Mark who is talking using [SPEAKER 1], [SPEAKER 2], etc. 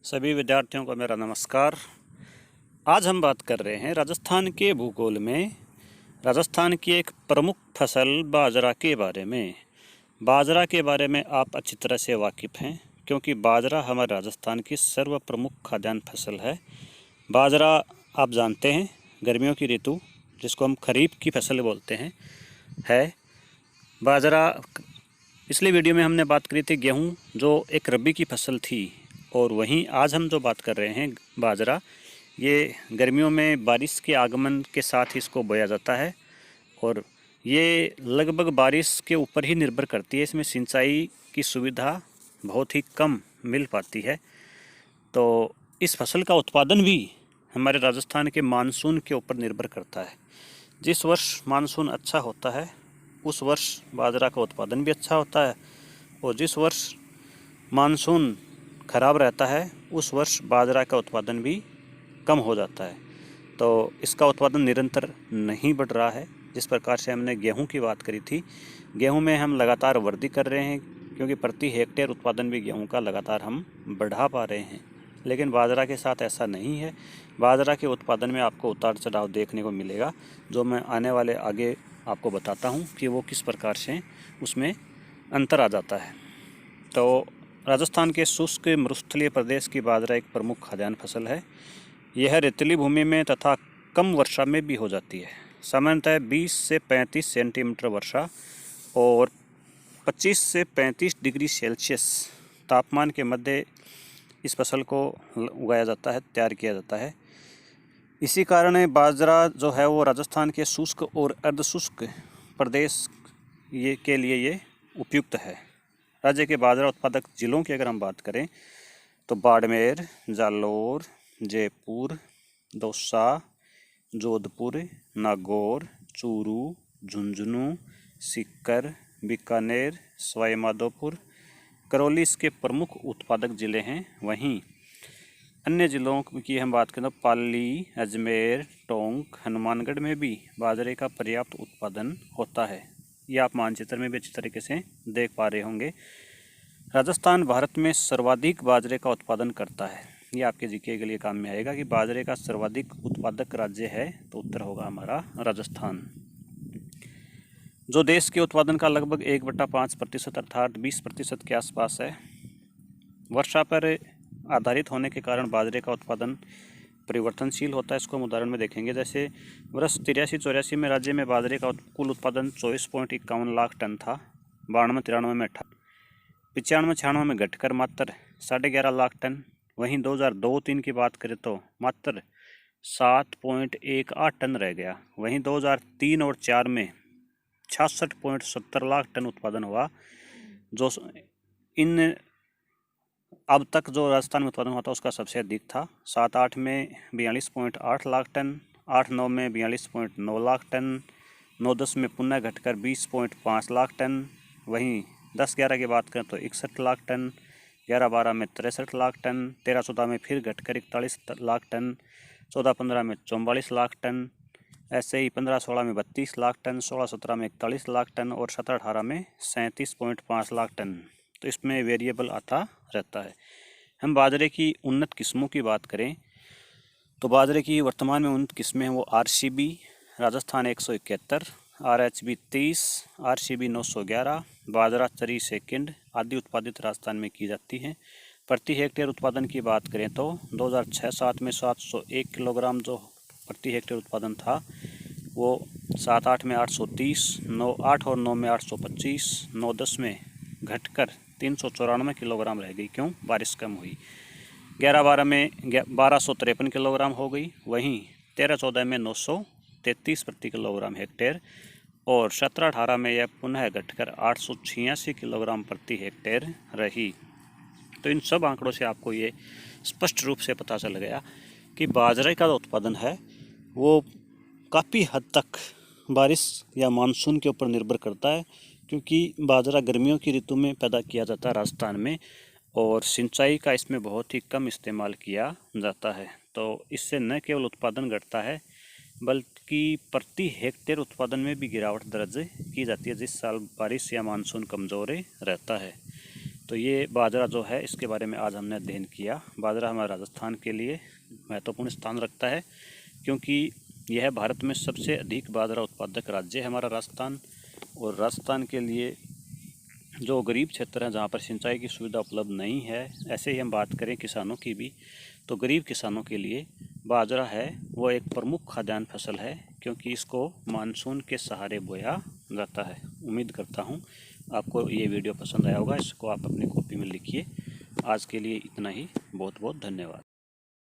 [SPEAKER 1] सभी विद्यार्थियों को मेरा नमस्कार। आज हम बात कर रहे हैं राजस्थान के भूगोल में राजस्थान की एक प्रमुख फसल बाजरा के बारे में। बाजरा के बारे में आप अच्छी तरह से वाकिफ़ हैं क्योंकि बाजरा हमारे राजस्थान की सर्व प्रमुख खाद्यान्न फसल है। बाजरा आप जानते हैं गर्मियों की ऋतु जिसको हम खरीफ की फसल बोलते हैं है। बाजरा पिछले वीडियो में हमने बात करी थी गेहूँ जो एक रबी की फसल थी, और वहीं आज हम जो बात कर रहे हैं बाजरा, ये गर्मियों में बारिश के आगमन के साथ ही इसको बोया जाता है और ये लगभग बारिश के ऊपर ही निर्भर करती है। इसमें सिंचाई की सुविधा बहुत ही कम मिल पाती है। तो इस फसल का उत्पादन भी हमारे राजस्थान के मानसून के ऊपर निर्भर करता है। जिस वर्ष मानसून अच्छा होता है उस वर्ष बाजरा का उत्पादन भी अच्छा होता है, और जिस वर्ष मानसून खराब रहता है उस वर्ष बाजरा का उत्पादन भी कम हो जाता है। तो इसका उत्पादन निरंतर नहीं बढ़ रहा है। जिस प्रकार से हमने गेहूं की बात करी थी, गेहूं में हम लगातार वृद्धि कर रहे हैं क्योंकि प्रति हेक्टेयर उत्पादन भी गेहूं का लगातार हम बढ़ा पा रहे हैं, लेकिन बाजरा के साथ ऐसा नहीं है। बाजरा के उत्पादन में आपको उतार चढ़ाव देखने को मिलेगा, जो मैं आने वाले आगे आपको बताता हूँ कि वो किस प्रकार से उसमें अंतर आ जाता है। तो राजस्थान के शुष्क मरुस्थलीय प्रदेश की बाजरा एक प्रमुख खाद्यान्न फसल है। यह रेतीली भूमि में तथा कम वर्षा में भी हो जाती है। सामान्यतः 20 से 35 सेंटीमीटर वर्षा और 25 से 35 डिग्री सेल्सियस तापमान के मध्य इस फसल को उगाया जाता है, तैयार किया जाता है। इसी कारण बाजरा जो है वो राजस्थान के शुष्क और अर्धशुष्क प्रदेश के लिए ये उपयुक्त है। राज्य के बाजरा उत्पादक जिलों की अगर हम बात करें तो बाड़मेर, जालोर, जयपुर, दौसा, जोधपुर, नागौर, चूरू, झुंझुनू, सीकर, बीकानेर, सवाई माधोपुर, करौली इसके प्रमुख उत्पादक जिले हैं। वहीं अन्य जिलों की हम बात करें तो पाली, अजमेर, टोंक, हनुमानगढ़ में भी बाजरे का पर्याप्त उत्पादन होता है। ये आप मानचित्र में भी अच्छी तरीके से देख पा रहे होंगे। राजस्थान भारत में सर्वाधिक बाजरे का उत्पादन करता है। ये आपके जीके के लिए काम में आएगा कि बाजरे का सर्वाधिक उत्पादक राज्य है तो उत्तर होगा हमारा राजस्थान, जो देश के उत्पादन का लगभग 1/5% अर्थात 20% के आसपास है। वर्षा पर आधारित होने के कारण बाजरे का उत्पादन परिवर्तनशील होता है। इसको हम उदाहरण में देखेंगे। जैसे वर्ष 83-84 में राज्य में बाजरे का कुल उत्पादन 24.51 लाख टन था। 92-93 में 95-96 में घटकर मात्र 11.5 लाख टन। वहीं 2002-03 की बात करें तो मात्र 7.18 टन रह गया। वहीं 2003 और 4 में 66.70 लाख टन उत्पादन हुआ। जो इन अब तक जो राजस्थान में उत्पादन हुआ था उसका सबसे अधिक था। 7-8 में 42.8 लाख टन, 8-9 में 42.9 लाख टन, 9-10 में पुनः घटकर 20.5 लाख टन। वहीं 10-11 की बात करें तो 61 लाख टन, 11-12 में 63 लाख टन, 13-14 में फिर घटकर 41 लाख टन, 14-15 में 44 लाख टन, ऐसे ही 15-16 में 32 लाख टन, 16-17 में 41 लाख टन और 17-18 में 37.5 लाख टन। तो इसमें वेरिएबल आता रहता है। हम बाजरे की उन्नत किस्मों की बात करें तो बाजरे की वर्तमान में उन्नत किस्में हैं वो RCB राजस्थान 171, RHB 30, RCB 911, बाजरा चरी सेकंड आदि उत्पादित राजस्थान में की जाती हैं। प्रति हेक्टेयर उत्पादन की बात करें तो 2006-07 में 701 किलोग्राम जो प्रति हेक्टेयर उत्पादन था वो 7-8 में 830, 9-8 और 9 में 825, 9-10 में घटकर 394 किलोग्राम रह गई। क्यों? बारिश कम हुई। 11-12 में 1253 किलोग्राम हो गई। वहीं 13-14 में 933 प्रति किलोग्राम हेक्टेयर और 17-18 में यह पुनः घटकर 886 किलोग्राम प्रति हेक्टेयर रही। तो इन सब आंकड़ों से आपको ये स्पष्ट रूप से पता चल गया कि बाजरे का जो उत्पादन है वो काफ़ी हद तक बारिश या मानसून के ऊपर निर्भर करता है, क्योंकि बाजरा गर्मियों की ऋतु में पैदा किया जाता है राजस्थान में और सिंचाई का इसमें बहुत ही कम इस्तेमाल किया जाता है। तो इससे न केवल उत्पादन घटता है बल्कि प्रति हेक्टेयर उत्पादन में भी गिरावट दर्ज की जाती है जिस साल बारिश या मानसून कमज़ोर रहता है। तो ये बाजरा जो है इसके बारे में आज हमने अध्ययन किया। बाजरा हमारे राजस्थान के लिए महत्वपूर्ण स्थान रखता है क्योंकि यह भारत में सबसे अधिक बाजरा उत्पादक राज्य है हमारा राजस्थान। और राजस्थान के लिए जो गरीब क्षेत्र हैं जहाँ पर सिंचाई की सुविधा उपलब्ध नहीं है, ऐसे ही हम बात करें किसानों की भी, तो गरीब किसानों के लिए बाजरा है वो एक प्रमुख खाद्यान्न फसल है क्योंकि इसको मानसून के सहारे बोया जाता है। उम्मीद करता हूँ आपको ये वीडियो पसंद आया होगा। इसको आप अपनी कॉपी में लिखिए। आज के लिए इतना ही। बहुत बहुत धन्यवाद।